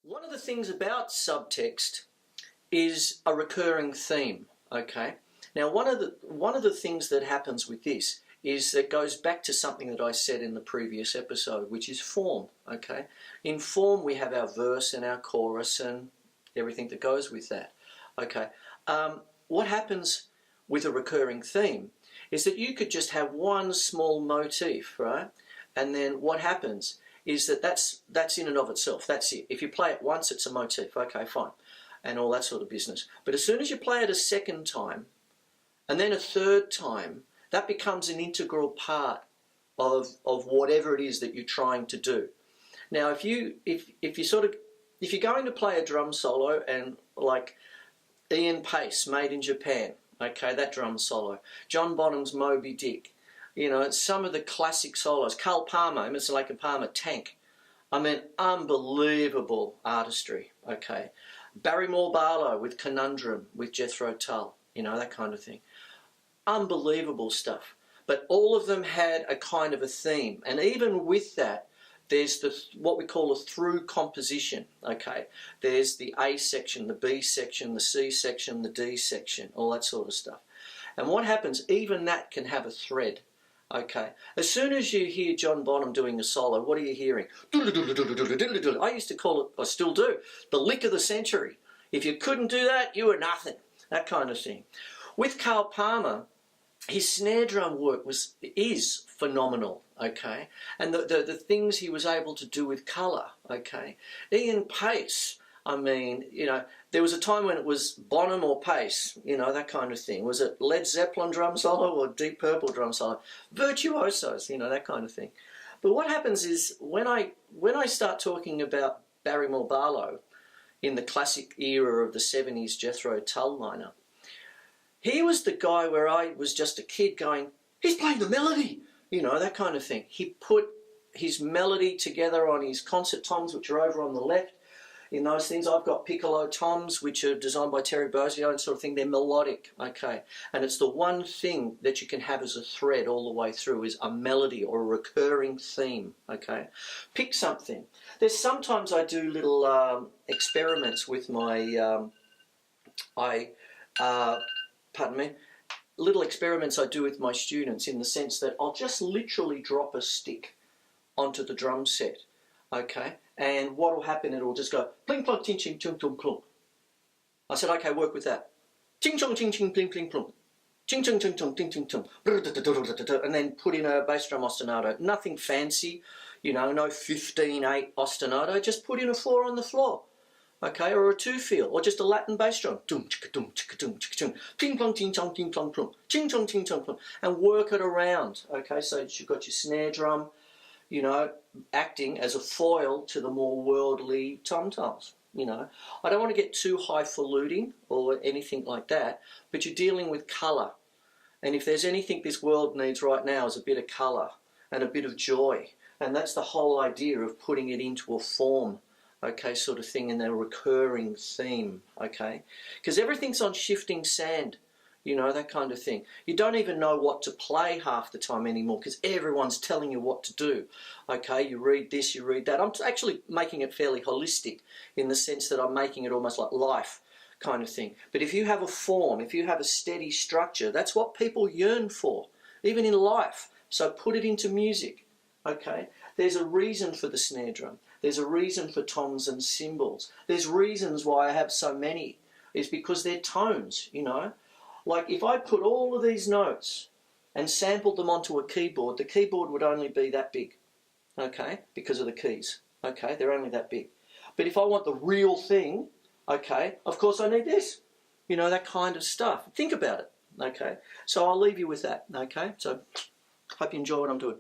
One of the things about subtext is a recurring theme, okay? Now one of the things that happens with this is that goes back to something that I said in the previous episode, which is form, okay? In form we have our verse and our chorus and everything that goes with that, okay? What happens with a recurring theme is that you could just have one small motif, right? And then what happens is that that's in and of itself, that's it. If you play it once, it's a motif, okay, fine, and all that sort of business. But as soon as you play it a second time, and then a third time, that becomes an integral part of whatever it is that you're trying to do. Now, if you're going to play a drum solo, and like Ian Pace, Made in Japan, okay, that drum solo, John Bonham's Moby Dick, you know, some of the classic solos, Carl Palmer, Mr. Lake and Palmer, Tank, I mean, unbelievable artistry, okay. Barrymore Barlow with Conundrum, with Jethro Tull, you know, that kind of thing. Unbelievable stuff. But all of them had a kind of a theme, and even with that, there's what we call a through composition, okay. There's the A section, the B section, the C section, the D section, all that sort of stuff. And what happens, even that can have a thread. Okay, as soon as you hear John Bonham doing a solo, what are you hearing? I used to call it, I still do, the lick of the century. If you couldn't do that, you were nothing. That kind of thing. With Carl Palmer, his snare drum work is phenomenal, okay? And the things he was able to do with colour, okay? Ian Pace, I mean, you know, there was a time when it was Bonham or Pace, you know, that kind of thing. Was it Led Zeppelin drum solo or Deep Purple drum solo? Virtuosos, you know, that kind of thing. But what happens is when I start talking about Barrymore Barlow in the classic era of the 70s Jethro Tull lineup, he was the guy where I was just a kid going, he's playing the melody, you know, that kind of thing. He put his melody together on his concert toms, which are over on the left. In those things, I've got piccolo toms, which are designed by Terry Bozzio and sort of thing. They're melodic, okay? And it's the one thing that you can have as a thread all the way through is a melody or a recurring theme, okay? Pick something. There's sometimes I do little experiments with my, pardon me, little experiments I do with my students in the sense that I'll just literally drop a stick onto the drum set, okay? And what will happen, it'll just go pling plong ting ching chung chung plong. I said, okay, work with that. Ching chong ching ching pling pling plong. Ching chung chung chung ting ting chung. And then put in a bass drum ostinato. Nothing fancy, you know, no 15/8 ostinato. Just put in a 4 on the floor. Okay, or a 2-feel, or just a Latin bass drum. Dum chicka dum chicka dum chicka dum. Ping plong ting chong ting plong plong. Ching chong ting chong plong. And work it around. Okay, so you've got your snare drum, you know, acting as a foil to the more worldly tom-toms, you know. I don't want to get too highfalutin or anything like that, but you're dealing with colour. And if there's anything this world needs right now is a bit of colour and a bit of joy. And that's the whole idea of putting it into a form, okay, sort of thing, in a recurring theme, okay. Because everything's on shifting sand. You know, that kind of thing. You don't even know what to play half the time anymore because everyone's telling you what to do. Okay, you read this, you read that. I'm actually making it fairly holistic in the sense that I'm making it almost like life kind of thing. But if you have a form, if you have a steady structure, that's what people yearn for, even in life. So put it into music, okay? There's a reason for the snare drum. There's a reason for toms and cymbals. There's reasons why I have so many. It's because they're tones, you know. Like if I put all of these notes and sampled them onto a keyboard, the keyboard would only be that big, okay, because of the keys, okay, they're only that big. But if I want the real thing, okay, of course I need this, you know, that kind of stuff. Think about it, okay. So I'll leave you with that, okay. So hope you enjoy what I'm doing.